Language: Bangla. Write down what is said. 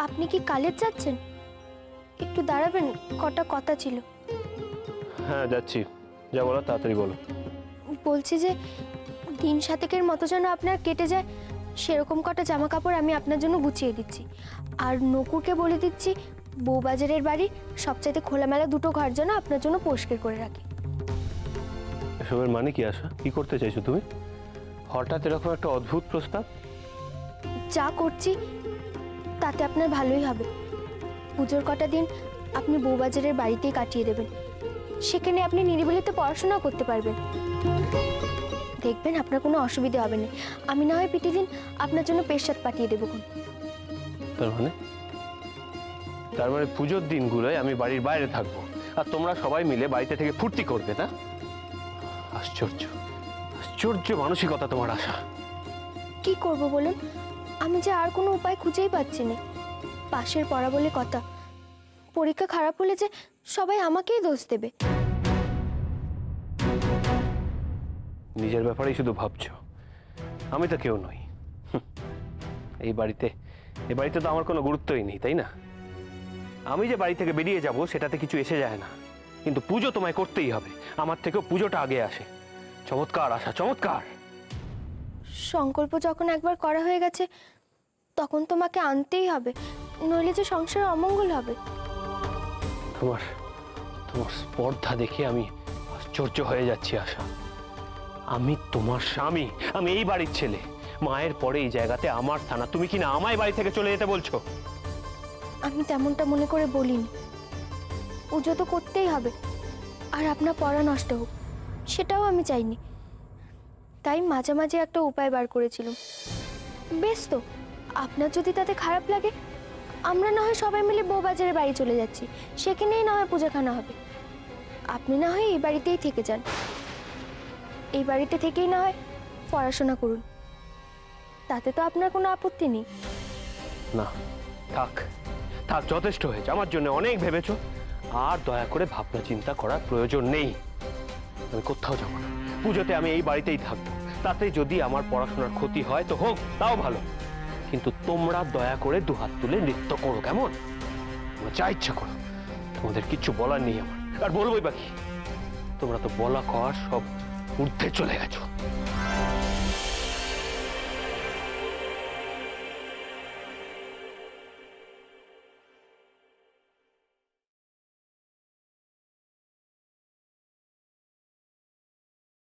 আপনি কি কলেজ যাচ্ছেন? একটু দাঁড়াবেন, কটা কথা ছিল। হ্যাঁ যাচ্ছি, যা বলো তাড়াতাড়ি বলো। বলছি যে দিন সাতেকের মতো যেন আপনার কেটে যায় সেরকম কটা জামা কাপড় আমি আপনার জন্য গুছিয়ে দিচ্ছি। আর নকুরকে বলে দিচ্ছি বউবাজারের বাড়ি সবচাইতে খোলামেলা দুটো ঘর যেন আপনার জন্য পরিষ্কার করে রাখি। এসবের মানে কি আশা? কি করতে চাইছো তুমি? হঠাৎ এরকম একটা অদ্ভুত প্রস্তাব। যা করছি তাতে আপনার ভালোই হবে। পুজোর কটা দিন আপনি বউবাজারের বাড়িতেই কাটিয়ে দেবেন। সেখানে আপনি নিরিবিলিতে পড়াশোনা করতে পারবেন। দেখবেন আপনার কোনো অসুবিধা হবে না। আমি না হয় প্রতিদিন আপনার জন্য পেশাদ পাঠিয়ে দেবো। তার মানে পুজোর দিনগুলোয় আমি বাড়ির বাইরে থাকবো আর তোমরা সবাই মিলে বাড়িতে থেকে ফুর্তি করবে, না? আশ্চর্য, আশ্চর্য মানসিকতা তোমার আশা। কি করব বলুন, আমি যে আর কোনো উপায় খুঁজেই পাচ্ছি না। পাশের পড়া বলে কথা, পরীক্ষা খারাপ হলে যে সবাই আমাকেই দোষ দেবে। নিজের ব্যাপারেই শুধু ভাবছো, আমি তো কেউ নই। এই বাড়িতে তো আমার কোনো গুরুত্বই নেই, তাই না? আমি যে বাড়ি থেকে বেরিয়ে যাব সেটাতে কিছু এসে যায় না, কিন্তু পুজো তোমায় করতেই হবে। আমার থেকেও পুজোটা আগে আসে। চমৎকার আশা, চমৎকার। সংকল্প যখন একবার করা হয়ে গেছে তখন তোমাকে আনতেই হবে, নইলে যে সংসারে অমঙ্গল হবে। তোমার স্পর্ধা দেখে আমি আশ্চর্য হয়ে যাচ্ছি আশা। আমি তোমার স্বামী, আমি এই বাড়ির ছেলে। মায়ের পরে এই জায়গাতে আমার স্থান। তুমি কি না আমায় বাড়ি থেকে চলে যেতে বলছো? আমি তেমনটা মনে করে বলিনি। পুজো তো করতেই হবে, আর আপনার পড়া নষ্ট হোক সেটাও আমি চাইনি। তাই মাঝে মাঝে একটা উপায় বার করেছিলাম। বেশ, তো আপনার যদি তাতে খারাপ লাগে আমরা না হয় সবাই মিলে বউবাজারের বাড়ি চলে যাচ্ছি, সেখানেই না হয় পূজাখানা হবে। আপনি না হয় এই বাড়িতেই থেকে যান, এই বাড়িতে থেকেই না হয় পড়াশোনা করুন। তাতে তো আপনার কোনো আপত্তি নেই। না, থাক থাক, যথেষ্ট হয়েছে। আমার জন্য অনেক ভেবেছো, আর দয়া করে ভাবনা চিন্তা করার প্রয়োজন নেই। আমি কোথাও যাবো না, পুজোতে আমি এই বাড়িতেই থাকবো। তাতে যদি আমার পড়াশোনার ক্ষতি হয় তো হোক, তাও ভালো। কিন্তু তোমরা দয়া করে দুহাত তুলে নৃত্য করো, কেমন? তোমরা যা ইচ্ছা করো, তোমাদের কিচ্ছু বলার নেই আমার। আর বলবোই বাকি, তোমরা তো বলা কর সব ঊর্ধ্বে চলে গেছো।